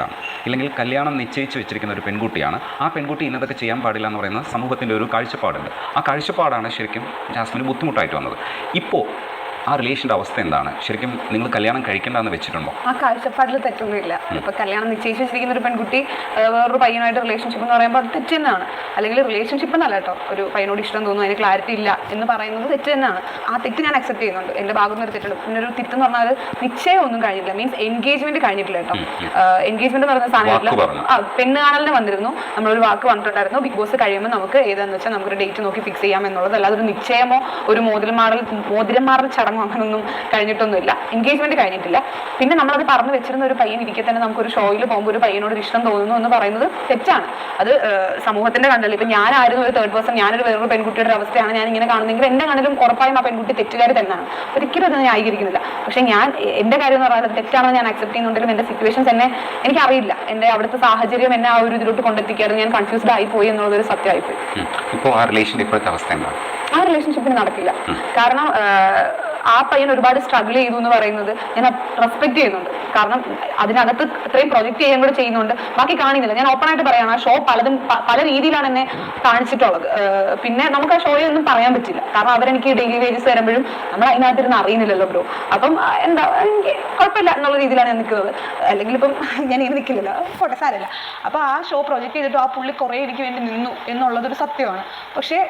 എന്താണ്? ഇല്ലെങ്കിൽ കല്യാണം നിശ്ചയിച്ച് വെച്ചിരിക്കുന്ന ഒരു പെൺകുട്ടിയാണ്, ആ പെൺകുട്ടി ഇന്നതൊക്കെ ചെയ്യാൻ പാടില്ല എന്ന് പറയുന്നത് സമൂഹത്തിൻ്റെ ഒരു കാഴ്ചപ്പാടുണ്ട്. ആ കാഴ്ചപ്പാടാണ് ശരിക്കും ജാസ്മിന് ബുദ്ധിമുട്ടായിട്ട് വന്നത്. ഇപ്പോൾ ആ റിലേഷൻ്റെ അവസ്ഥ എന്താണ്? ശരിക്കും നിങ്ങൾ കല്യാണം കഴിക്കേണ്ടെന്ന് വെച്ചിട്ടുണ്ടോ? ആ കാഴ്ചപ്പാടിൽ തെറ്റൊന്നുമില്ല. ഇപ്പോൾ കല്യാണം നിശ്ചയിച്ച് വെച്ചിരിക്കുന്ന ഒരു പെൺകുട്ടി വേറൊരു പയ്യനായിട്ട് റിലേഷൻഷിപ്പ് എന്ന് പറയുമ്പോൾ അത് തെറ്റ് തന്നെയാണ്. അല്ലെങ്കിൽ റിലേഷൻഷിപ്പ് എന്നല്ല കേട്ടോ, ഒരു പയ്യനോട് ഇഷ്ടം തോന്നുന്നു, അതിന് ക്ലാരിറ്റി ഇല്ല എന്ന് പറയുന്നത് തെറ്റ് തന്നെയാണ്. ആ തെറ്റ് ഞാൻ അക്സെപ്റ്റ് ചെയ്യുന്നുണ്ട്. എൻ്റെ ഭാഗത്ത് നിന്ന് ഒരു തെറ്റുണ്ട്. പിന്നെ ഒരു തെറ്റെന്ന് പറഞ്ഞാൽ നിശ്ചയം ഒന്നും കഴിഞ്ഞിട്ടില്ല, മീൻസ് എൻഗേജ്മെന്റ് കഴിഞ്ഞിട്ടില്ല കേട്ടോ. എൻഗേജ്മെന്റ് എന്ന് പറയുന്ന സാധനമില്ല. പെണ്ണ് കാണലിന് വന്നിരുന്നു, നമ്മളൊരു വാക്ക് പറഞ്ഞിട്ടുണ്ടായിരുന്നു, ബിഗ് ബോസ് കഴിയുമ്പോൾ നമുക്ക് ഏതാണെന്ന് വെച്ചാൽ നമുക്കൊരു ഡേറ്റ് നോക്കി ഫിക്സ് ചെയ്യാം എന്നുള്ളത്. അല്ലാതെ ഒരു നിശ്ചയമോ ഒരു മോതിരം മാറൽ ചടങ്ങോ അങ്ങനൊന്നും കഴിഞ്ഞിട്ടൊന്നുമില്ല. എൻഗേജ്മെന്റ് കഴിഞ്ഞിട്ടില്ല. പിന്നെ നമ്മളത് പറഞ്ഞു വെച്ചിരുന്ന ഒരു പയ്യൻ ഇരിക്കെ തന്നെ നമുക്കൊരു ഷോയിൽ പോകുമ്പോൾ ഒരു പയ്യനോട് ഇഷ്ടം തോന്നുന്നു എന്ന് പറയുന്നത് തെറ്റാണ്. അത് സമൂഹത്തിന്റെ കണ്ടല്ലോ. ഇപ്പം ഞാനായിരുന്നു ഒരു തേർഡ് പേഴ്സൺ, ഞാനൊരു വേറൊരു പെൺകുട്ടിയുടെ അവസ്ഥയാണ് ഞാൻ ഇങ്ങനെ കാണുന്നെങ്കിൽ എൻ്റെ കണ്ണിലും ഉറപ്പായും ആ പെൺകുട്ടി തെറ്റുകാരി തന്നെയാണ്. ഒരിക്കലും അത് ന്യായീകരിക്കുന്നില്ല. പക്ഷെ ഞാൻ എൻ്റെ കാര്യം എന്ന് പറയുന്നത് തെറ്റാണെന്ന് ഞാൻ അക്സെപ്റ്റ് ചെയ്യുന്നുണ്ടെങ്കിലും എൻ്റെ സിറ്റുവേഷൻസ് എന്നെ എനിക്കറിയില്ല, എൻ്റെ അവിടുത്തെ സാഹചര്യം എന്നെ ആ ഒരു ഇതിലോട്ട് കൊണ്ടെത്തിക്കായിരുന്നു. ഞാൻ കൺഫ്യൂസ്ഡ് ആയിപ്പോയി എന്നുള്ളതൊരു സത്യമായിപ്പോയി. ഇപ്പോൾ ആ റിലേഷൻ്റെ ഇപ്പോഴത്തെ അവസ്ഥ എന്താണ്? ആ റിലേഷൻഷിപ്പിന് നടക്കില്ല. കാരണം ആ പയ്യൻ ഒരുപാട് സ്ട്രഗിൾ ചെയ്തു എന്ന് പറയുന്നത് ഞാൻ റെസ്പെക്ട് ചെയ്യുന്നുണ്ട്. കാരണം അതിനകത്ത് ഇത്രയും പ്രൊജക്ട് ചെയ്യാൻ കൂടെ ചെയ്യുന്നുണ്ട്, ബാക്കി കാണിക്കുന്നില്ല. ഞാൻ ഓപ്പൺ ആയിട്ട് പറയാണ്, ആ ഷോ പല രീതിയിലാണ് എന്നെ കാണിച്ചിട്ടുള്ളത്. പിന്നെ നമുക്ക് ആ ഷോയിൽ ഒന്നും പറയാൻ പറ്റില്ല, കാരണം അവരെനിക്ക് ഡെയിലി വേജസ് തരുമ്പോഴും നമ്മൾ അതിനകത്തിരുന്ന് അറിയുന്നില്ലല്ലോ ബ്രോ. അപ്പം എന്താ എനിക്ക് കുഴപ്പമില്ല എന്നുള്ള രീതിയിലാണ് ഞാൻ നിൽക്കുന്നത്. അല്ലെങ്കിൽ ഇപ്പം ഞാൻ ഇങ്ങനെ നിൽക്കില്ലല്ലോ, പോട്ടെ സാരമില്ല. അപ്പോൾ ആ ഷോ പ്രൊജക്ട് ചെയ്തിട്ട് ആ പുള്ളി കുറേ എനിക്ക് വേണ്ടി നിന്നു എന്നുള്ളതൊരു സത്യമാണ്. പക്ഷേ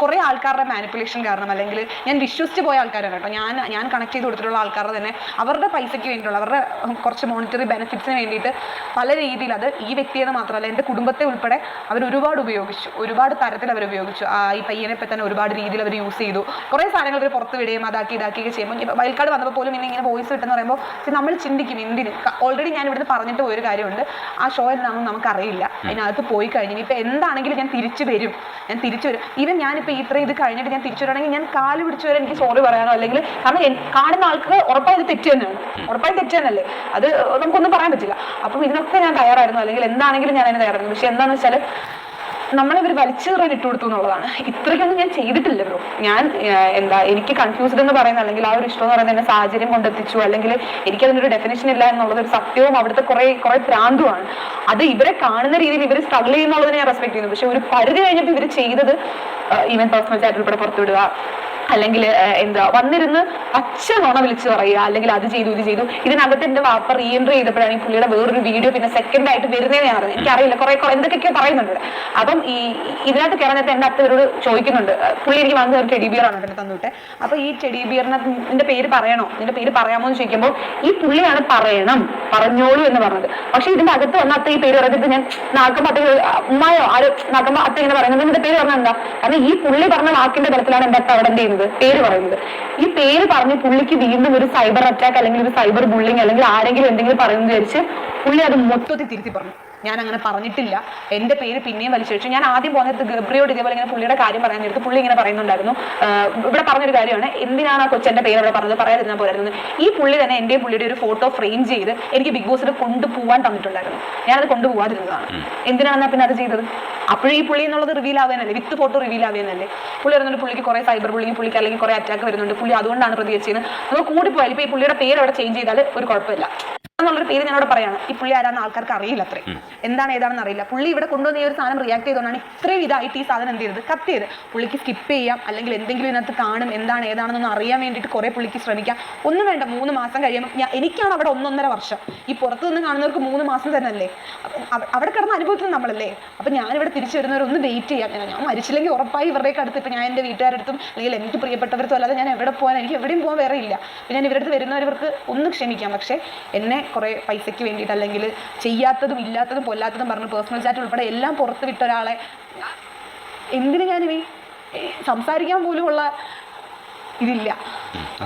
കുറേ ആൾക്കാരുടെ മാനിപ്പുലേഷൻ കാരണം, അല്ലെങ്കിൽ ഞാൻ വിശ്വസിച്ച് പോയ ആൾക്കാരാണ് കേട്ടോ, ഞാൻ കണക്ട് ചെയ്ത് കൊടുത്തിട്ടുള്ള ആൾക്കാരുടെ തന്നെ അവരുടെ പൈസയ്ക്ക് വേണ്ടിയിട്ടുള്ള അവരുടെ കുറച്ച് മോണിറ്ററി ബെനിഫിറ്റ്സിന് വേണ്ടിയിട്ട് പല രീതിയിൽ, അത് ഈ വ്യക്തിയെന്ന് മാത്രമല്ല എൻ്റെ കുടുംബത്തെ ഉൾപ്പെടെ അവർ ഒരുപാട് ഉപയോഗിച്ചു, ഒരുപാട് തരത്തിൽ അവർ ഉപയോഗിച്ചു. ഈ പയ്യനെ ഇപ്പം തന്നെ ഒരുപാട് രീതിയിൽ അവർ യൂസ് ചെയ്തു. കുറേ സാധനങ്ങൾ അവർ പുറത്ത് വിടുകയും ഇതാക്കിയൊക്കെ ചെയ്യുമ്പോൾ വൈൽഡ് കാർഡ് വന്നപ്പോൾ പോലും ഇങ്ങനെ വോയിസ് കിട്ടുമെന്ന് പറയുമ്പോൾ നമ്മൾ ചിന്തിക്കും എന്തിന്. ഓൾറെഡി ഞാൻ ഇവിടുന്ന് പറഞ്ഞിട്ട് പോയൊരു കാര്യമുണ്ട്, ആ ഷോ എന്താണെന്ന് നമുക്കറിയില്ല. അതിനകത്ത് പോയി കഴിഞ്ഞു ഇപ്പം എന്താണെങ്കിലും ഞാൻ തിരിച്ചു വരും. ഈവൻ ഞാനിപ്പോൾ ഇത്രയും ഇത് കഴിഞ്ഞിട്ട് ഞാൻ തിരിച്ചു വരണമെങ്കിൽ ഞാൻ കാല് പിടിച്ചു വരെ എനിക്ക് സോറി പറയാനോ, അല്ലെങ്കിൽ കാരണം കാണുന്ന ആൾക്ക് ഉറപ്പായി ഇത് തെറ്റ് തന്നെയാണ്, ഉറപ്പായി തെറ്റ് തന്നെയല്ലേ, അത് നമുക്കൊന്നും പറയാൻ പറ്റില്ല. അപ്പം ഇതിനൊക്കെ ഞാൻ തയ്യാറായിരുന്നു, അല്ലെങ്കിൽ എന്താണെങ്കിലും ഞാൻ അതിന് തയ്യാറായിരുന്നു. പക്ഷെ എന്താണെന്ന് വെച്ചാൽ നമ്മളിവർ വലിച്ചേറാൻ ഇട്ട് കൊടുത്തു എന്നുള്ളതാണ്. ഇത്രയ്ക്കൊന്നും ഞാൻ ചെയ്തിട്ടില്ല ബ്രോ. ഞാൻ എനിക്ക് കൺഫ്യൂസ്ഡ് എന്ന് പറയുന്നത്, അല്ലെങ്കിൽ ആ ഒരു ഇഷ്ടം എന്ന് പറയുന്നത് എന്നെ സാഹചര്യം കൊണ്ടെത്തിച്ചു, അല്ലെങ്കിൽ എനിക്കതിനൊരു ഡെഫിനേഷൻ ഇല്ല എന്നുള്ളത് ഒരു സത്യവും അവിടുത്തെ കുറേ പ്രാന്തുമാണ്. അത് ഇവരെ കാണുന്ന രീതിയിൽ ഇവർ സ്ട്രഗിൾ ചെയ്യുന്നുള്ളതിനെ ഞാൻ റെസ്പെക്ട് ചെയ്യുന്നു. പക്ഷെ ഒരു പരിധി കഴിഞ്ഞപ്പോൾ ഇവർ ചെയ്തത് ഈവൻ പേഴ്സണൽ ചാറ്റ് ഉൾപ്പെടെ പുറത്തുവിടുക, അല്ലെങ്കിൽ വന്നിരുന്ന് അച്ഛനോണ വിളിച്ച് പറയുക, അല്ലെങ്കിൽ അത് ചെയ്തു ഇത് ചെയ്തു. ഇതിനകത്ത് എൻ്റെ വാപ്പ റീഎൻട്രി ചെയ്തപ്പോഴാണ് ഈ പുള്ളിയുടെ വേറൊരു വീഡിയോ പിന്നെ സെക്കൻഡ് ആയിട്ട് വരുന്നതെന്ന് ഞാൻ അറിയാം. എനിക്കറിയില്ല, കുറേ എന്തൊക്കെയൊക്കെ പറയുന്നുണ്ട്. അപ്പം ഇതിനകത്ത് കയറാൻ നേരത്തെ എൻ്റെ അത്തവരോട് ചോദിക്കുന്നുണ്ട്, പുള്ളി എനിക്ക് വന്നത് ഒരു ടെഡി ബിയറാണ് എന്നെ തന്നിട്ട്. അപ്പോൾ ഈ ടെഡി ബിയറിനെ നിന്റെ പേര് പറയണോ, നിന്റെ പേര് പറയാമോ എന്ന് ചോദിക്കുമ്പോൾ ഈ പുള്ളിയാണ് പറഞ്ഞോളൂ എന്ന് പറഞ്ഞത്. പക്ഷെ ഇതിന്റെ അകത്ത് വന്ന അത്ത ഈ പേര് പറഞ്ഞിട്ട് ഞാൻ നാക്കുമ്പോൾ അത്ത ഉമ്മായോ ആരോ നാക്കുമ്പോൾ അത്ത ഇങ്ങനെ പറയുന്നത് നിന്റെ പേര് പറഞ്ഞാൽ എന്താ? കാരണം ഈ പുള്ളി പറഞ്ഞ വാക്കിന്റെ ബലത്തിലാണ് എൻ്റെ അത്ത അവിടെ എന്ത് ചെയ്യുന്നത്, പേര് പറയുന്നത്. ഈ പേര് പറഞ്ഞ് പുള്ളിക്ക് വീണ്ടും ഒരു സൈബർ അറ്റാക്ക് അല്ലെങ്കിൽ ഒരു സൈബർ ബുള്ളിങ് അല്ലെങ്കിൽ ആരെങ്കിലും എന്തെങ്കിലും പറയുന്നത് വിചാരിച്ച് പുള്ളി അത് മൊത്തത്തിൽ തിരുത്തി പറഞ്ഞു. ഞാൻ അങ്ങനെ പറഞ്ഞിട്ടില്ല, എൻ്റെ പേര് പിന്നെയും വലിച്ചു. ഞാൻ ആദ്യം പോകുന്നത് ഗബ്രിയോട് ഇതേപോലെ ഇങ്ങനെ പുള്ളിയുടെ കാര്യം പറയാൻ നേരത്ത് പുള്ളി ഇങ്ങനെ പറയുന്നുണ്ടായിരുന്നു, ഇവിടെ പറഞ്ഞൊരു കാര്യമാണ്, എന്തിനാണ് ആ കൊച്ചെൻ്റെ പേര് അവിടെ പറഞ്ഞത്, പറയാതിരുന്നാൽ പോരായിരുന്നു. ഈ പുള്ളി തന്നെ എൻ്റെ പുള്ളിയുടെ ഒരു ഫോട്ടോ ഫ്രെയിം ചെയ്ത് എനിക്ക് ബിഗ് ബോസിൽ കൊണ്ടുപോകാൻ തന്നിട്ടുണ്ടായിരുന്നു. ഞാനത് കൊണ്ടുപോകാതിരുന്നതാണ്. എന്തിനാണെന്നാ പിന്നെ അത് ചെയ്തത്? അപ്പോഴും ഈ പുള്ളി എന്നുള്ളത് റിവീൽ ആവുന്നല്ലേ, വിത്ത് ഫോട്ടോ റിവീൽ ആവുന്നല്ലേ. പുള്ളി പറയുന്നുണ്ട് പുള്ളിക്ക് കുറേ സൈബർ ബുള്ളിങ്, പുള്ളിക്ക് അല്ലെങ്കിൽ കുറേ അറ്റാക്ക് വരുന്നുണ്ട്, പുള്ളി അതുകൊണ്ടാണ് പ്രതികരിച്ചത്. നമുക്ക് കൂടിപ്പോയാലും ഇപ്പോൾ ഈ പുള്ളിയുടെ പേര് അവിടെ ചേഞ്ച് ചെയ്താൽ ഒരു കുഴപ്പമില്ല എന്നുള്ളൊരു പേര് ഞാനോട് പറയാണ്. ഈ പുള്ളി ആരാന്ന് ആൾക്കാർക്ക് അറിയില്ല, അത്രയും എന്താണ് ഏതാണെന്ന് അറിയില്ല. പുള്ളി ഇവിടെ കൊണ്ടുവന്ന ഈ ഒരു സാധനം റിയാക്ട് ചെയ്തുകൊണ്ടാണ് ഇത്രയും ഇതായിട്ട് ഈ സാധനം എന്ത് ചെയ്തത്, കത്ത് ചെയ്ത്. പുള്ളിക്ക് സ്കിപ്പ് ചെയ്യാം, അല്ലെങ്കിൽ എന്തെങ്കിലും ഇതിനകത്ത് കാണും, എന്താണ് ഏതാണെന്നൊന്ന് അറിയാൻ വേണ്ടിയിട്ട് കുറേ പുള്ളിക്ക് ശ്രമിക്കാം. ഒന്നും വേണ്ട, 3 മാസം കഴിയുമ്പോൾ എനിക്കാണ് അവിടെ 1.5 വർഷം, ഈ പുറത്തു നിന്ന് കാണുന്നവർക്ക് 3 മാസം തന്നെ അല്ലേ, അവിടെ കിടന്ന് അനുഭവിക്കുന്നത് നമ്മളല്ലേ. അപ്പം ഞാനിവിടെ തിരിച്ചു വരുന്നവരൊന്ന് വെയിറ്റ് ചെയ്യാം. ഞാൻ മരിച്ചില്ലെങ്കിൽ ഉറപ്പായി ഇവരുടെയൊക്കെ അടുത്ത്, ഇപ്പം ഞാൻ എൻ്റെ വീട്ടുകാരടുത്തും അല്ലെങ്കിൽ എനിക്ക് പ്രിയപ്പെട്ടവരത്തും അല്ലാതെ ഞാൻ എവിടെ പോകാൻ, എനിക്ക് എവിടെയും പോകാൻ വേറെ ഇല്ല. പിന്നെ ഞാൻ ഇവരുടെ അടുത്ത് വരുന്നവർക്ക് ഒന്ന് ക്ഷമിക്കാം. പക്ഷേ എന്നെ കുറേ പൈസയ്ക്ക് വേണ്ടിയിട്ട്, അല്ലെങ്കിൽ ചെയ്യാത്തതും ഇല്ലാത്തതും പൊല്ലാത്തതും പറഞ്ഞ് പേഴ്സണൽ ചാറ്റ് ഉൾപ്പെടെ എല്ലാം പുറത്ത് വിട്ട ഒരാളെ എന്തിനു ഞാനിനി സംസാരിക്കാൻ പോലുമുള്ള ഇതില്ല.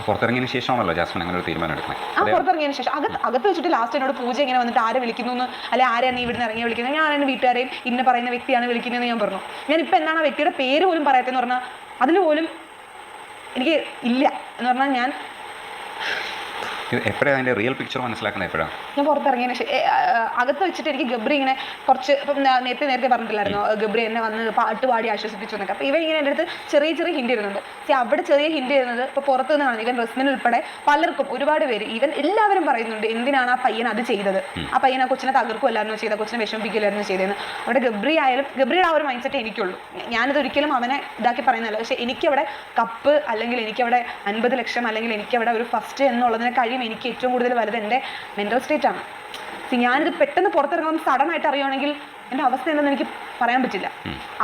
പുറത്തിറങ്ങിയതിന് ശേഷമാണല്ലോ ജാസ്മിൻ അങ്ങനെ ഒരു തീരുമാനം എടുക്കുന്നത്. പുറത്തിറങ്ങിയതിന് ശേഷം അകത്ത് വെച്ചിട്ട് ലാസ്റ്റ് എന്നോട് പൂജ ഇങ്ങനെ വന്നിട്ട് ആരെ വിളിക്കുന്നു എന്ന്, അല്ലെങ്കിൽ ആരെയാണ് ഇവിടുന്ന് ഇറങ്ങി വിളിക്കുന്നത്, ഞാൻ എൻ്റെ വീട്ടുകാരെയും ഇന്ന പറയുന്ന വ്യക്തിയാണ് വിളിക്കുന്നതെന്ന് ഞാൻ പറഞ്ഞു. ഞാൻ ഇപ്പം എന്താണ് ആ വ്യക്തിയുടെ പേര് പോലും പറയാത്തതെന്ന് പറഞ്ഞാൽ അതിന് പോലും എനിക്ക് ഇല്ല എന്ന് പറഞ്ഞാൽ ഞാൻ എപ്പോഴാണ് അതിൻ്റെ റിയൽ പിക്ചർ മനസ്സിലാക്കുന്നത്? എപ്പോഴാണ്? ഞാൻ പുറത്തിറങ്ങിയതിന് അകത്ത് വെച്ചിട്ട് എനിക്ക് ഗബ്രി ഇങ്ങനെ കുറച്ച് ഇപ്പം നേരത്തെ പറഞ്ഞിട്ടില്ലായിരുന്നു, ഗബ്രി എന്നെ വന്ന് പാട്ട് പാടി ആശ്വസിപ്പിച്ചു എന്നൊക്കെ. അപ്പോൾ ഇവൻ ഇങ്ങനെ എൻ്റെ അടുത്ത് ചെറിയ ഹിൻഡ് ഇരുന്നുണ്ട്. അവിടെ ചെറിയ ഹിൻഡ് ചെയ്യുന്നത് ഇപ്പോൾ പുറത്തു നിന്ന് കാണുന്നത് ഇവൻ റസ്മിൻ ഉൾപ്പെടെ പലർക്കും ഒരുപാട് പേര് ഈവൻ എല്ലാവരും പറയുന്നുണ്ട് എന്തിനാണ് ആ പയ്യൻ അത് ചെയ്തത്, ആ പയ്യൻ ആ കൊച്ചിനെ തകർക്കുമല്ലായിരുന്നു ചെയ്തത്, കൊച്ചിനെ വിഷമിപ്പിക്കില്ലായിരുന്നു ചെയ്തതെന്ന്. അവിടെ ഗബ്രി ആയാലും ഗബ്രിയുടെ ആ ഒരു മൈൻഡ് സെറ്റ് എനിക്കുള്ളൂ. ഞാനത് ഒരിക്കലും അവനെ ഇതാക്കി പറയുന്നതല്ല. പക്ഷേ എനിക്കവിടെ കപ്പ് അല്ലെങ്കിൽ എനിക്കവിടെ 50 ലക്ഷം അല്ലെങ്കിൽ എനിക്കവിടെ ഒരു ഫസ്റ്റ് എന്നുള്ളതിനെ കഴിയും എനിക്ക് ഏറ്റവും കൂടുതൽ വലുത് എൻ്റെ മെൻ്റൽ സ്റ്റേറ്റ് ആണ്. ഞാനിത് പെട്ടെന്ന് പുറത്തിറങ്ങുമ്പോൾ സഡൻ ആയിട്ട് അറിയുകയാണെങ്കിൽ എൻ്റെ അവസ്ഥ എന്തെന്ന് എനിക്ക് പറയാൻ പറ്റില്ല.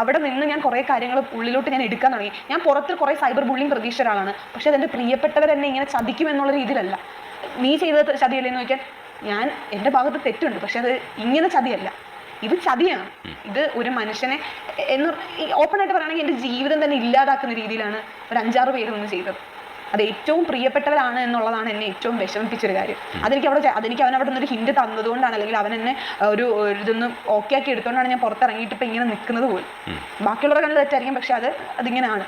അവിടെ നിന്ന് ഞാൻ കുറേ കാര്യങ്ങൾ ഉള്ളിലോട്ട് ഞാൻ എടുക്കാൻ തുടങ്ങി. ഞാൻ പുറത്ത് കുറേ സൈബർ ബുള്ളിങ് പ്രതീക്ഷ ഒരാളാണ്. പക്ഷെ അതെൻ്റെ പ്രിയപ്പെട്ടവരെന്നെ ഇങ്ങനെ ചതിക്കും എന്നുള്ള രീതിയിലല്ല. നീ ചെയ്തത് ചതിയല്ലേന്ന് ചോദിക്കാൻ ഞാൻ എൻ്റെ ഭാഗത്ത് തെറ്റുണ്ട്, പക്ഷെ അത് ഇങ്ങനെ ചതിയല്ല, ഇത് ചതിയാണ്. ഇത് ഒരു മനുഷ്യനെ ഓപ്പണായിട്ട് പറയുകയാണെങ്കിൽ എൻ്റെ ജീവിതം തന്നെ ഇല്ലാതാക്കുന്ന രീതിയിലാണ് ഒരു 5-6 പേര് നിന്ന് ചെയ്തത്. അത് ഏറ്റവും പ്രിയപ്പെട്ടവരാണ് എന്നുള്ളതാണ് എന്നെ ഏറ്റവും വിഷമിപ്പിച്ചൊരു കാര്യം. അതെനിക്ക് അവനവിടെ നിന്നൊരു ഹിൻഡ് തന്നതുകൊണ്ടാണ്, അല്ലെങ്കിൽ അവൻ എന്നെ ഒരു ഇതൊന്ന് ഓക്കെ ആക്കി എടുത്തുകൊണ്ടാണ് ഞാൻ പുറത്തിറങ്ങിയിട്ട് ഇപ്പം ഇങ്ങനെ നിൽക്കുന്നത് പോലും. ബാക്കിയുള്ളവരെ കണ്ട് തെറ്റായിരിക്കും, പക്ഷെ അതിങ്ങനെയാണ്.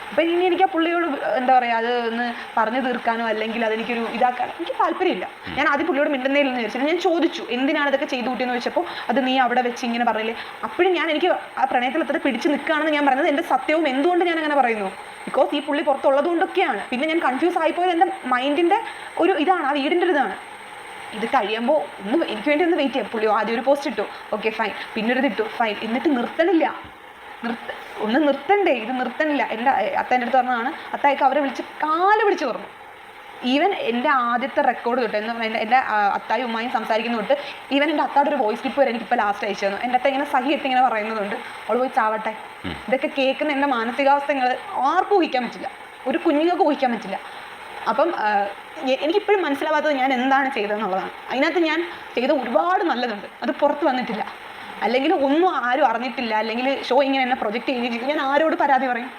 അപ്പം ഇനി എനിക്ക് ആ പുള്ളിയോട് എന്താ പറയുക, അത് ഒന്ന് പറഞ്ഞു തീർക്കാനോ അല്ലെങ്കിൽ അതെനിക്കൊരു ഇതാക്കാനോ എനിക്ക് താല്പര്യമില്ല. ഞാൻ ആദ്യം പുള്ളിയോട് മിണ്ടുന്നതിലെന്ന് വിചാരിച്ചിട്ട് ഞാൻ ചോദിച്ചു എന്തിനാണ് ഇതൊക്കെ ചെയ്തു കൂട്ടിയെന്ന് ചോദിച്ചപ്പോൾ അത് നീ അവിടെ വെച്ച് ഇങ്ങനെ പറഞ്ഞില്ലേ. അപ്പോഴും എനിക്ക് ആ പ്രണയത്തിൽ എത്ര പിടിച്ച് നിൽക്കുകയാണെന്ന് ഞാൻ പറയുന്നത് എൻ്റെ സത്യവും എന്തുകൊണ്ട് ഞാൻ അങ്ങനെ പറയുന്നു, ബിക്കോസ് ഈ പുള്ളി പുറത്തുള്ളത് കൊണ്ടൊക്കെയാണ്. പിന്നെ ഞാൻ കൺഫ്യൂസ് ആയിപ്പോയത് എൻ്റെ മൈൻഡിൻ്റെ ഒരു ഇതാണ്, ആ വീടിൻ്റെ ഒരു ഇതാണ്. ഇത് കഴിയുമ്പോൾ എനിക്ക് വേണ്ടി ഒന്ന് വെയിറ്റ് ചെയ്യാം. പുള്ളി ആദ്യം ഒരു പോസ്റ്റ് ഇട്ടു, ഓക്കെ ഫൈൻ, പിന്നെ ഒരു ഇട്ടു ഫൈൻ, എന്നിട്ട് നിർത്തണില്ല. ഒന്ന് നിർത്തണ്ടേ, ഇത് നിർത്തണില്ല. എൻ്റെ അത്തേൻ്റെ അടുത്ത് പറഞ്ഞതാണ്, അത്തായിക്ക് അവരെ വിളിച്ച് കാല് പിടിച്ച് പറഞ്ഞു. ഈവൻ എൻ്റെ ആദ്യത്തെ റെക്കോർഡ് തൊട്ട് എൻ്റെ അത്തായും ഉമ്മായും സംസാരിക്കുന്ന തൊട്ട് ഈവൻ എൻ്റെ അത്താടെ ഒരു വോയിസ് ക്ലിപ്പ് വരെ എനിക്കിപ്പോൾ ലാസ്റ്റ് അയച്ചു തന്നു. എൻ്റെ അത്ത ഇങ്ങനെ സഹിയിട്ട് ഇങ്ങനെ പറയുന്നതുകൊണ്ട് അവൾ പോയി ചാവട്ടെ. ഇതൊക്കെ കേൾക്കുന്ന എൻ്റെ മാനസികാവസ്ഥകൾ ആർക്കും ഊഹിക്കാൻ പറ്റില്ല, ഒരു കുഞ്ഞുങ്ങൾക്ക് ഊഹിക്കാൻ പറ്റില്ല. അപ്പം എനിക്കിപ്പോഴും മനസ്സിലാവാത്തത് ഞാൻ എന്താണ് ചെയ്തതെന്നുള്ളതാണ്. അതിനകത്ത് ഞാൻ ചെയ്ത ഒരുപാട് നല്ലതുണ്ട്, അത് പുറത്ത് വന്നിട്ടില്ല. അല്ലെങ്കിൽ ഒന്നും ആരും അറിഞ്ഞിട്ടില്ല, അല്ലെങ്കിൽ ഷോ ഇങ്ങനെ എന്നെ പ്രൊജക്റ്റ് ചെയ്ത് ഞാൻ ആരോട് പരാതി പറയും,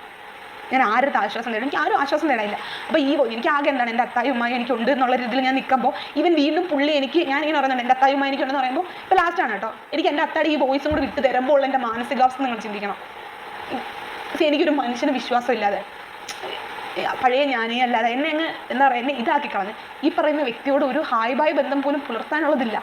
ഞാൻ ആരുടെ ആശ്വാസം തേടും? എനിക്ക് ആരും ആശ്വാസം തേടാനില്ല. അപ്പോൾ എനിക്ക് ആകെ എന്താണ് എൻ്റെ അത്തായും ഉമ്മായും എനിക്കുണ്ട് എന്നുള്ള രീതിയിൽ ഞാൻ നിൽക്കുമ്പോൾ ഇവൻ വീണ്ടും പുള്ളി ഞാനിങ്ങനെ പറയുന്നുണ്ട് എൻ്റെ അത്തായും ഉമ്മ എനിക്കുണ്ടെന്ന് പറയുമ്പോൾ ഇപ്പോൾ ലാസ്റ്റാണ് കേട്ടോ, എനിക്ക് എൻ്റെ അത്താടെ ഈ വോയിസും കൂടി വിട്ട് തരുമ്പോൾ എൻ്റെ മാനസികാവസ്ഥ നിങ്ങൾ ചിന്തിക്കണം. എനിക്കൊരു മനുഷ്യന് വിശ്വാസം ഇല്ലാതെ പഴയ ഞാനേ അല്ലാതെ എന്നെ എന്താ പറയുക, എന്നെ ഇതാക്കി കളഞ്ഞ് ഈ പറയുന്ന വ്യക്തിയോട് ഒരു ഹായ് ബായ് ബന്ധം പോലും പുലർത്താനുള്ളതില്ല.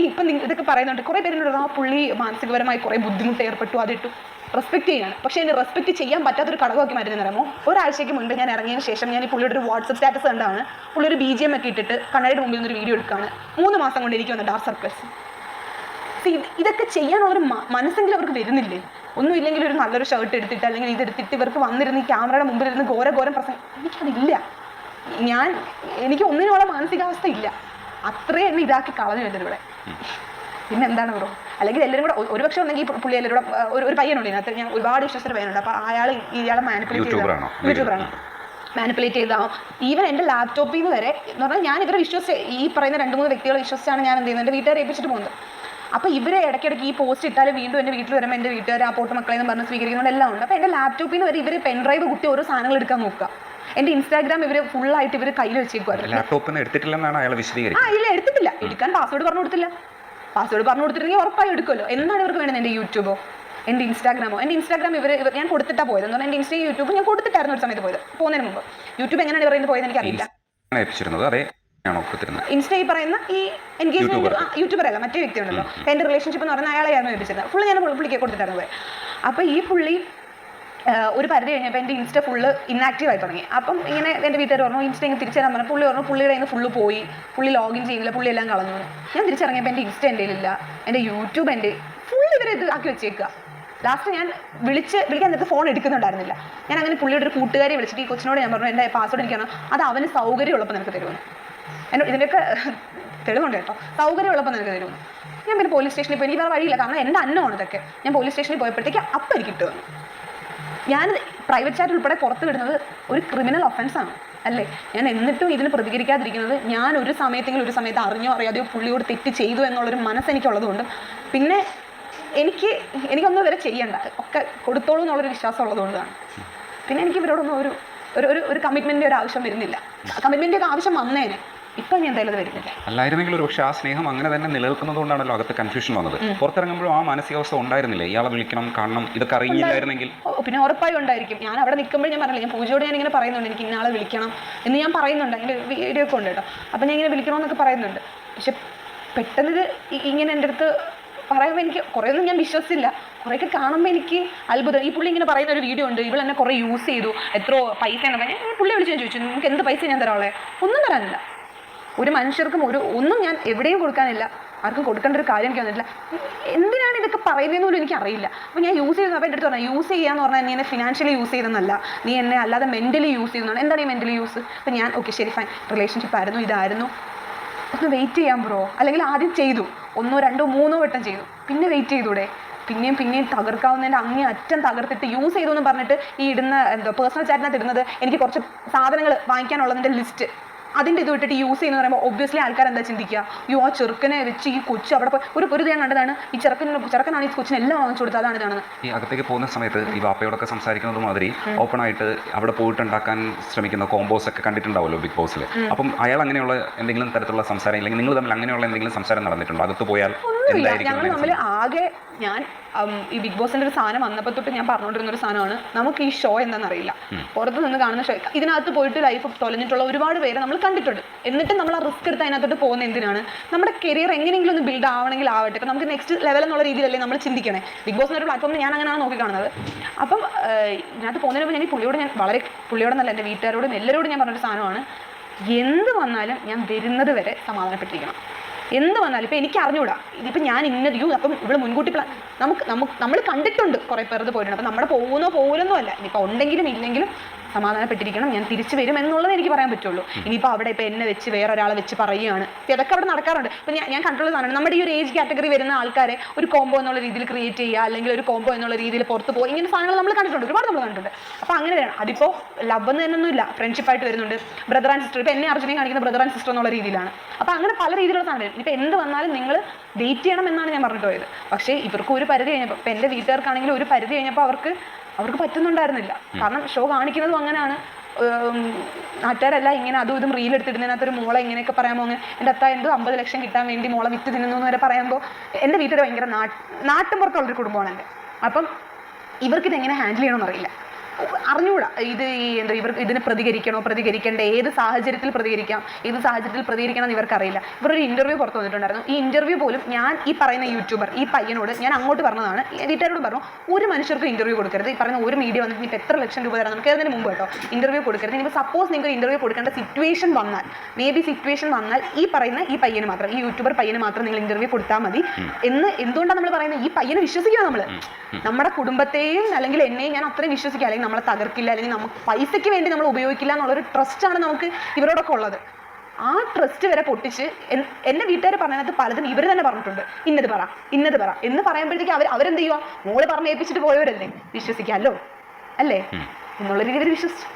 ഇപ്പം ഇതൊക്കെ പറയുന്നുണ്ട് കുറേ പേരിനോട് ആ പുള്ളി മാനസികപരമായി കുറേ ബുദ്ധിമുട്ട് ഏർപ്പെട്ടു, അതിട്ടു. റെസ്പെക്ട് ചെയ്യാണ്, പക്ഷേ എന്നെ റെസ്പെക്ട് ചെയ്യാൻ പറ്റാത്തൊരു ഘടകമാക്കി മാറ്റുന്ന അറിയാമോ? ഒരാഴ്ചയ്ക്ക് മുൻപ് ഞാൻ ഇറങ്ങിയതിന് ശേഷം ഞാൻ ഈ പുള്ളിയുടെ ഒരു വാട്സപ്പ് സ്റ്റാറ്റസ് കണ്ടാണ്, പുള്ളി ഒരു BGM ഒക്കെ ഇട്ടിട്ട് കണ്ണാടിയുടെ മുമ്പിൽ നിന്നൊരു വീഡിയോ എടുക്കുകയാണ്. 3 മാസം കൊണ്ട് എനിക്ക് വന്ന ഡാർക്ക് സർക്കിൾസ്. ഇതൊക്കെ ചെയ്യാനുള്ളൊരു മനസ്സെങ്കിലും അവർക്ക് വരുന്നില്ലേ? ഒന്നും ഇല്ലെങ്കിൽ ഒരു നല്ലൊരു ഷർട്ട് എടുത്തിട്ട് അല്ലെങ്കിൽ ഇതെടുത്തിട്ട് ഇവർക്ക് വന്നിരുന്ന് ഈ ക്യാമറയുടെ മുമ്പിൽ ഇരുന്ന് ഘോരം പ്രസംഗം, എനിക്കതില്ല. എനിക്ക് ഒന്നിനുള്ള മാനസികാവസ്ഥ ഇല്ല. അത്രയും എന്നെ ഇതാക്കി കളഞ്ഞു എല്ലാവരും ഇവിടെ. പിന്നെ എന്താണ് ബ്രോ? അല്ലെങ്കിൽ എല്ലാവരും കൂടെ ഒരുപക്ഷെ ഒന്നെങ്കിൽ പുള്ളി എല്ലാവരും കൂടെ ഒരു പയ്യനുണ്ട് ഇതിനകത്ത്, ഞാൻ ഒരുപാട് വിശ്വസിച്ച പയ്യനുണ്ട്. അപ്പോൾ ഇയാളെ മാനിപ്പുലേറ്റ് യൂട്യൂബറാണ്, മാനിപ്പുലേറ്റ് ചെയ്താവും. ഈവൻ എൻ്റെ ലാപ്ടോപ്പിൽ നിന്ന് വരെ എന്ന് പറഞ്ഞാൽ ഞാൻ ഇവരെ വിശ്വസിച്ച് ഈ പറയുന്ന 2-3 വ്യക്തികളെ വിശ്വസിച്ചാണ് ഞാൻ എന്ത് ചെയ്യുന്നത്, എൻ്റെ വീട്ടുകാരെ ഏൽപ്പിച്ചിട്ട് പോകുന്നത്. അപ്പോൾ ഇവരെ ഇടയ്ക്കിടയ്ക്ക് ഈ പോസ്റ്റ് ഇട്ടാലും വീണ്ടും എൻ്റെ വീട്ടിൽ വരുമ്പോൾ എൻ്റെ വീട്ടുകാർ ആ പോട്ട് മക്കളെ എന്ന് പറഞ്ഞ് സ്വീകരിക്കുന്നതെല്ലാം ഉണ്ട്. അപ്പോൾ എൻ്റെ ലാപ്ടോപ്പിൽ നിന്ന് വരെ ഇവർ പെൻഡ്രൈവ് കുത്തി ഓരോ സാധനങ്ങൾ എടുക്കാൻ നോക്കുക. എൻ്റെ ഇൻസ്റ്റാഗ്രാം ഇവർ ഫുള്ളായിട്ട് ഇവർ കയ്യിൽ വെച്ചേക്കുമായിരുന്നു. ലാപ്ടോപ്പിൽ എടുത്തിട്ടില്ലെന്നാണ് അയാൾ വിശദീകരിക്കുന്നത്. ഇല്ല, എടുത്തിട്ടില്ല. എടുക്കാൻ പാസ്വേഡ് പറഞ്ഞു കൊടുത്തില്ല. പാസ്വേഡ് പറഞ്ഞു കൊടുത്തിട്ടുണ്ടെങ്കിൽ ഉറപ്പായി എടുക്കുമല്ലോ. എന്താണ് ഇവർക്ക് വേണ്ടത്? എൻ്റെ യൂട്യൂബോ എൻ്റെ ഇൻസ്റ്റാഗ്രാമോ? എൻ്റെ ഇൻസ്റ്റാഗ്രാം ഇവർ ഞാൻ കൊടുത്തിട്ടാണ് പോയത്. എന്ന് പറഞ്ഞാൽ എൻ്റെ ഇൻസ്റ്റ യൂട്യൂബ് ഞാൻ കൊടുത്തിട്ടായിരുന്നു ഒരു സമയത്ത് പോയത്, പോകുന്നതിന് മുമ്പ്. യൂട്യൂബ് എങ്ങനെയാണ് പറയുന്നത് പോയത് എനിക്കറിയില്ല. ഇൻസ്റ്റ ഈ പറയുന്ന ഈ എൻഗേജ്മെന്റ് യൂട്യൂബർ അല്ല, മറ്റേ വ്യക്തി ഉണ്ടല്ലോ, എൻ്റെ റിലേഷൻഷിപ്പ് എന്ന് പറയുന്ന അയാളെയായിരുന്നു ഏൽപ്പിച്ചത്. ഫുള്ള് ഞാൻ പുള്ളിക്ക് കൊടുത്തിട്ടായിരുന്നു പോയത്. അപ്പോൾ ഈ പുള്ളി ഒരു പരിധി കഴിഞ്ഞപ്പോൾ എൻ്റെ ഇൻസ്റ്റ ഫുള്ള് ഇന്നാക്റ്റീവ് ആയി തുടങ്ങി. അപ്പം ഇങ്ങനെ എൻ്റെ വീട്ടുകാർ പറഞ്ഞു ഇൻസ്റ്റ ഇങ്ങനെ തിരിച്ചു തരാൻ പറഞ്ഞു. പുള്ളി പറഞ്ഞു പുള്ളിയുടെ കയ്യിൽ നിന്ന് ഫുള്ള് പോയി, പുള്ളി ലോഗിൻ ചെയ്യുന്നില്ല, പുള്ളി എല്ലാം കളഞ്ഞു. ഞാൻ തിരിച്ചിറങ്ങിയപ്പോൾ എൻ്റെ ഇൻസ്റ്റ എൻ്റെ ഇല്ല, എൻ്റെ യൂട്യൂബ് എൻ്റെ ഫുള്ള് ഇവരെ ഇത് ആക്കി വെച്ചേക്കുക. ലാസ്റ്റ് ഞാൻ വിളിക്കാൻ നേരത്തെ ഫോൺ എടുക്കുന്നുണ്ടായിരുന്നില്ല. ഞാൻ അങ്ങനെ പുള്ളിയുടെ ഒരു കൂട്ടുകാരെ വിളിച്ചിട്ട് ഈ കൊച്ചിനോട് ഞാൻ പറഞ്ഞു എൻ്റെ പാസ്വേഡ് എനിക്കാണ്, അത് അവന് സൗകര്യമുള്ളപ്പോൾ നിനക്ക് തരുമെന്ന്. ഇതിൻ്റെയൊക്കെ തെളിവുണ്ട് കേട്ടോ, സൗകര്യമുള്ളപ്പോൾ നിനക്ക് തരുമെന്ന്. ഞാൻ പിന്നെ പോലീസ് സ്റ്റേഷനിൽ പോയി, എനിക്ക് വേറെ വഴിയില്ല, കാരണം എൻ്റെ അന്നമാണ് ഇതൊക്കെ. ഞാൻ പോലീസ് സ്റ്റേഷനിൽ പോയപ്പോഴത്തേക്ക് അപ്പം എനിക്ക് കിട്ടുമെന്ന്. ഞാൻ പ്രൈവറ്റ് ചാറ്റ് ഉൾപ്പെടെ പുറത്ത് വിടുന്നത് ഒരു ക്രിമിനൽ ഒഫൻസാണ് അല്ലേ? ഞാൻ എന്നിട്ടും ഇതിന് പ്രതികരിക്കാതിരിക്കുന്നത് ഞാൻ ഒരു സമയത്ത് അറിഞ്ഞോ അറിയാതെയോ പുള്ളിയോട് തെറ്റ് ചെയ്തു എന്നുള്ളൊരു മനസ്സെനിക്കുള്ളതുകൊണ്ടും പിന്നെ എനിക്കൊന്നും ഇവരെ ചെയ്യണ്ട, ഒക്കെ കൊടുത്തോളൂ എന്നുള്ളൊരു വിശ്വാസം ഉള്ളതുകൊണ്ടാണ്. പിന്നെ എനിക്ക് ഇവരോടൊന്നും ഒരു കമ്മിറ്റ്മെൻറ്റിൻ്റെ ഒരു ആവശ്യം വരുന്നില്ല. കമ്മിറ്റ്മെൻറ്റിൻ്റെ ഒക്കെ ആവശ്യം വന്നേനെ, ഇപ്പം ഞാൻ എന്തായാലും അത് വരുന്നില്ല. അല്ലായിരുന്നെങ്കിൽ ഒരു പക്ഷേ ആ സ്നേഹം അങ്ങനെ തന്നെ നിലനിൽക്കുന്നതുകൊണ്ടാണല്ലോ അകത്ത് കൺഫ്യൂഷൻ വന്നത്. പുറത്തിറങ്ങുമ്പോഴും ആ മാനസികാവസ്ഥ ഉണ്ടായിരുന്നില്ലേ? ഇയാളെ വിളിക്കണം, കാണണം, ഇതൊക്കെ അറിയില്ലായിരുന്നെങ്കിൽ? പിന്നെ ഉറപ്പായും ഉണ്ടായിരിക്കും. ഞാൻ അവിടെ നിൽക്കുമ്പോൾ ഞാൻ പറഞ്ഞില്ല, ഞാൻ പൂജയോട് ഞാൻ ഇങ്ങനെ പറയുന്നുണ്ട് എനിക്ക് ഇന്നാളെ വിളിക്കണം എന്ന് ഞാൻ പറയുന്നുണ്ട്. അതിൻ്റെ വീഡിയോ ഒക്കെ ഉണ്ട് കേട്ടോ. അപ്പം ഞാൻ ഇങ്ങനെ വിളിക്കണമെന്നൊക്കെ പറയുന്നുണ്ട്. പക്ഷെ പെട്ടെന്ന് ഇത് ഇങ്ങനെ എൻ്റെ അടുത്ത് പറയുമ്പോൾ എനിക്ക് കുറേയൊന്നും ഞാൻ വിശ്വസിച്ചില്ല. കുറേയൊക്കെ കാണുമ്പോൾ എനിക്ക് അത്ഭുതം. ഈ പുള്ളി ഇങ്ങനെ പറയുന്ന ഒരു വീഡിയോ ഉണ്ട്, ഇവൾ എന്നെ കുറേ യൂസ് ചെയ്തു, എത്രയോ പൈസ എന്നൊക്കെ. ഞാൻ പുള്ളി വിളിച്ച് ഞാൻ ചോദിച്ചു, നിങ്ങൾക്ക് എന്ത് പൈസ ഞാൻ തരാളെ? ഒന്നും തരാനില്ല. ഒരു മനുഷ്യർക്കും ഒന്നും ഞാൻ എവിടെയും കൊടുക്കാനില്ല, ആർക്കും കൊടുക്കേണ്ട ഒരു കാര്യം എനിക്ക് വന്നിട്ടില്ല. എന്തിനാണ് ഇതൊക്കെ പറയുന്നതെന്ന് പോലും എനിക്ക് അറിയില്ല. അപ്പോൾ ഞാൻ യൂസ് ചെയ്തു. അപ്പോൾ എൻ്റെ അടുത്ത് പറഞ്ഞു, യൂസ് ചെയ്യാന്ന് പറഞ്ഞാൽ നീ എന്നെ ഫിനാൻഷ്യലി യൂസ് ചെയ്തെന്നല്ല, നീ എന്നെ അല്ലാതെ മെൻ്റലി യൂസ് ചെയ്യുന്നതാണ്. എന്താണ് ഈ മെൻ്റലി യൂസ്? അപ്പോൾ ഞാൻ ഓക്കെ ശരി ഫൈൻ, റിലേഷൻഷിപ്പ് ആയിരുന്നു, ഇതായിരുന്നു, ഒന്ന് വെയിറ്റ് ചെയ്യാൻ ബ്രോ. അല്ലെങ്കിൽ ആദ്യം ചെയ്തു, 1, 2, 3 വട്ടം ചെയ്തു, പിന്നെ വെയിറ്റ് ചെയ്തൂടെ? പിന്നെയും തകർക്കാവുന്നതിൻ്റെ അങ്ങേ അറ്റം തകർത്തിട്ട് യൂസ് ചെയ്തു എന്ന് പറഞ്ഞിട്ട് ഈ ഇടുന്ന പേഴ്സണൽ ചാറ്റിനകത്ത് ഇടുന്നത് എനിക്ക് കുറച്ച് സാധനങ്ങൾ വാങ്ങിക്കാനുള്ളതിൻ്റെ ലിസ്റ്റ്, അതിൻ്റെ ഇത് വിട്ടിട്ട് യൂസ് ചെയ്യുന്ന പറയുമ്പോൾ ഒബ്വിയസ്ലി ആൾക്കാർ എന്താ ചിന്തിക്കുക? ആ ചെറുക്കനെ വെച്ച് ഈ കൊച്ചു അവിടെ പോയി ഒരു ഞാൻ കണ്ടതാണ്, ഈ ചെറുക്കനാണ് ഈ കൊച്ചിന് എല്ലാം വാങ്ങിച്ചു കൊടുത്തത്. അതാണ് കാണുന്നത്. ഈ അകത്തേക്ക് പോകുന്ന സമയത്ത് ഈ വാപ്പയോടൊക്കെ സംസാരിക്കുന്നത് മാതിരി ഓപ്പണായിട്ട് അവിടെ പോയിട്ടുണ്ടാക്കാൻ ശ്രമിക്കുന്ന കോമ്പോസ് ഒക്കെ കണ്ടിട്ടുണ്ടാവുമല്ലോ ബിഗ് ബോസിൽ. അപ്പം അയാൾ അങ്ങനെയുള്ള എന്തെങ്കിലും തരത്തിലുള്ള സംസാരം, ഇല്ലെങ്കിൽ നിങ്ങൾ തമ്മിൽ അങ്ങനെയുള്ള എന്തെങ്കിലും സംസാരം നടന്നിട്ടുണ്ടോ? അകത്ത് പോയാൽ ഞങ്ങൾ തമ്മിൽ ആകെ ഞാൻ ഈ ബിഗ് ബോസിൻ്റെ ഒരു സാധനം വന്നപ്പോൾ തൊട്ട് ഞാൻ പറഞ്ഞുകൊണ്ടിരുന്ന ഒരു സാധനമാണ്, നമുക്ക് ഈ ഷോ എന്താണെന്നറിയില്ല. പുറത്ത് നിന്ന് കാണുന്ന ഷോ, ഇതിനകത്ത് പോയിട്ട് ലൈഫ് തൊലഞ്ഞിട്ടുള്ള ഒരുപാട് പേരെ നമ്മൾ കണ്ടിട്ടുണ്ട്. എന്നിട്ട് നമ്മൾ ആ റിസ്ക് എടുത്ത് അതിനകത്തോട്ട് പോകുന്ന എന്തിനാണ്? നമ്മുടെ കരിയർ എങ്ങനെയെങ്കിലും ഒന്ന് ബിൽഡ് ആവണമെങ്കിൽ ആവട്ടെ, ഇപ്പം നമുക്ക് നെക്സ്റ്റ് ലെവൽ എന്നുള്ള രീതിയിലല്ലേ നമ്മൾ ചിന്തിക്കണേ. ബിഗ് ബോസ് എന്നൊരു പ്ലാറ്റ്ഫോമിൽ ഞാൻ അങ്ങനെയാണ് നോക്കിക്കാണുന്നത്. അപ്പം ഇതിനകത്ത് പോകുന്നതിന് മുമ്പ് ഞാൻ ഈ പുള്ളിയോടെന്നല്ല എൻ്റെ വീട്ടുകാരോടും എല്ലാവരോടും ഞാൻ പറഞ്ഞൊരു സാധനമാണ്, എന്ത് വന്നാലും ഞാൻ വരുന്നത് വരെ സമാധാനപ്പെട്ടിരിക്കണം. എന്ത് വന്നാലും ഇപ്പം എനിക്ക് അറിഞ്ഞൂടാ, ഇതിപ്പോൾ ഞാൻ അപ്പം ഇവിടെ മുൻകൂട്ടി നമ്മൾ കണ്ടിട്ടുണ്ട് കുറേ പേർ ഇത് പോയിട്ടുണ്ട്. അപ്പം നമ്മുടെ പോകില്ലെന്നോ അല്ല, ഇനിയിപ്പോൾ ഉണ്ടെങ്കിലും ഇല്ലെങ്കിലും സമാധാനപ്പെട്ടിരിക്കണം, ഞാൻ തിരിച്ചു വരും എന്നുള്ളത് എനിക്ക് പറയാൻ പറ്റുള്ളൂ. ഇനിയിപ്പോൾ അവിടെ ഇപ്പോൾ എന്നെ വെച്ച് വേറെ ഒരാളെ വെച്ച് പറയുകയാണ്, അതൊക്കെ അവിടെ നടക്കാറുണ്ട്. ഇപ്പം ഞാൻ കണ്ടുള്ള സാധനമാണ്, നമ്മുടെ ഈ ഒരു ഏജ് കാറ്റഗറി വരുന്ന ആൾക്കാരെ ഒരു കോംബോ എന്നുള്ള രീതിയിൽ ക്രിയേറ്റ് ചെയ്യുക, അല്ലെങ്കിൽ ഒരു കോംബോ എന്നുള്ള രീതിയിൽ പുറത്ത് പോകുക, ഇങ്ങനെ സാധനങ്ങൾ നമ്മൾ കണ്ടിട്ടുണ്ട്, ഒരുപാട് നമ്മൾ കണ്ടിട്ടുണ്ട്. അപ്പോൾ അങ്ങനെ വേണം. അതിപ്പോൾ ലവ് എന്ന് തന്നെയൊന്നുമില്ല, ഫ്രണ്ട്ഷിപ്പായിട്ട് വരുന്നുണ്ട്, ബ്രദർ ആൻഡ് സിസ്റ്റർ. ഇപ്പോൾ എന്നെ അർജുനെ കാണിക്കുന്ന ബ്രദർ ആൻഡ് സിസ്റ്റർ എന്നുള്ള രീതിയിലാണ്. അപ്പോൾ അങ്ങനെ പല രീതിയിലുള്ള സാധനം വരും. ഇപ്പോൾ എന്ത് വന്നാലും നിങ്ങൾ വെയിറ്റ് ചെയ്യണം എന്നാണ് ഞാൻ പറഞ്ഞിട്ട് പോയത്. പക്ഷേ ഇവർക്ക് ഒരു പരിധി കഴിഞ്ഞപ്പോൾ, ഇപ്പോൾ എൻ്റെ വീട്ടുകാർക്കാണെങ്കിലും ഒരു പരിധി കഴിഞ്ഞപ്പോൾ അവർക്ക് പറ്റുന്നുണ്ടായിരുന്നില്ല. കാരണം ഷോ കാണിക്കുന്നതും അങ്ങനെയാണ്. നാട്ടുകാരല്ല ഇങ്ങനെ അതും ഇതും റീൽ എടുത്തിടുന്നതിനകത്തൊരു മോളെ ഇങ്ങനെയൊക്കെ പറയാമോ, അങ്ങനെ എൻ്റെ അത്ത എന്തോ 50 ലക്ഷം കിട്ടാൻ വേണ്ടി മോളെ വിറ്റ് തിന്നുന്നു എന്ന് വരെ പറയുമ്പോൾ എൻ്റെ വീട്ടിൽ ഭയങ്കര നാട്ടും പുറത്തുള്ളൊരു കുടുംബമാണ് എൻ്റെ. അപ്പം ഇവർക്കിതെങ്ങനെ ഹാൻഡിൽ ചെയ്യണമെന്ന് അറിയില്ല, അറിഞ്ഞുകൂടാ. ഇവർക്ക് ഇതിന് പ്രതികരിക്കേണ്ട, ഏത് സാഹചര്യത്തിൽ പ്രതികരിക്കണം എന്ന് ഇവർക്കറിയില്ല. ഇവരൊരു ഇൻ്റർവ്യൂ പുറത്ത് വന്നിട്ടുണ്ടായിരുന്നു. ഈ ഇൻ്റർവ്യൂ പോലും ഞാൻ ഈ പറയുന്ന യൂട്യൂബർ ഈ പയ്യനോട് ഞാൻ അങ്ങോട്ട് പറഞ്ഞതാണ്, വീട്ടുകാരോട് പറഞ്ഞു, ഒരു മനുഷ്യർക്ക് ഇൻ്റർവ്യൂ കൊടുക്കരുത്. ഈ പറയുന്ന ഒരു മീഡിയ വന്നിട്ട് ഇപ്പോൾ എത്ര ലക്ഷം രൂപ തരാം നമുക്ക് അതിന് മുമ്പ് കേട്ടോ, ഇൻ്റർവ്യൂ കൊടുക്കരുത്. ഇനിയിപ്പോൾ സപ്പോസ് നിങ്ങൾക്ക് ഇൻ്റർവ്യൂ കൊടുക്കേണ്ട സിറ്റുവേഷൻ വന്നാൽ, ഈ പറയുന്ന ഈ പയ്യന് മാത്രം, ഈ യൂട്യൂബർ പയ്യന് മാത്രം നിങ്ങൾ ഇൻ്റർവ്യൂ കൊടുത്താൽ മതി എന്ന്. എന്തുകൊണ്ടാണ് നമ്മൾ പറയുന്നത്? ഈ പയ്യനെ വിശ്വസിക്കുക. നമ്മുടെ കുടുംബത്തെയും അല്ലെങ്കിൽ എന്നെയും ഞാൻ അത്രയും വിശ്വസിക്കുക, അല്ലെങ്കിൽ നമ്മളെ തകർക്കില്ല, അല്ലെങ്കിൽ നമുക്ക് പൈസയ്ക്ക് വേണ്ടി നമ്മൾ ഉപയോഗിക്കില്ല എന്നുള്ളൊരു ട്രസ്റ്റാണ് നമുക്ക് ഇവരോടൊക്കെ ഉള്ളത്. ആ ട്രസ്റ്റ് വരെ പൊട്ടിച്ച് എൻ്റെ വീട്ടുകാർ പറഞ്ഞതിനകത്ത് പലതും ഇവർ തന്നെ പറഞ്ഞിട്ടുണ്ട്. ഇന്നത് പറ എന്ന് പറയുമ്പോഴത്തേക്ക് അവരെന്ത് ചെയ്യുക? മോള് പറഞ്ഞേൽപ്പിച്ചിട്ട് പോയവരല്ലേ, വിശ്വസിക്കാമല്ലോ അല്ലേ എന്നുള്ള രീതിയിൽ വിശ്വസിച്ചു.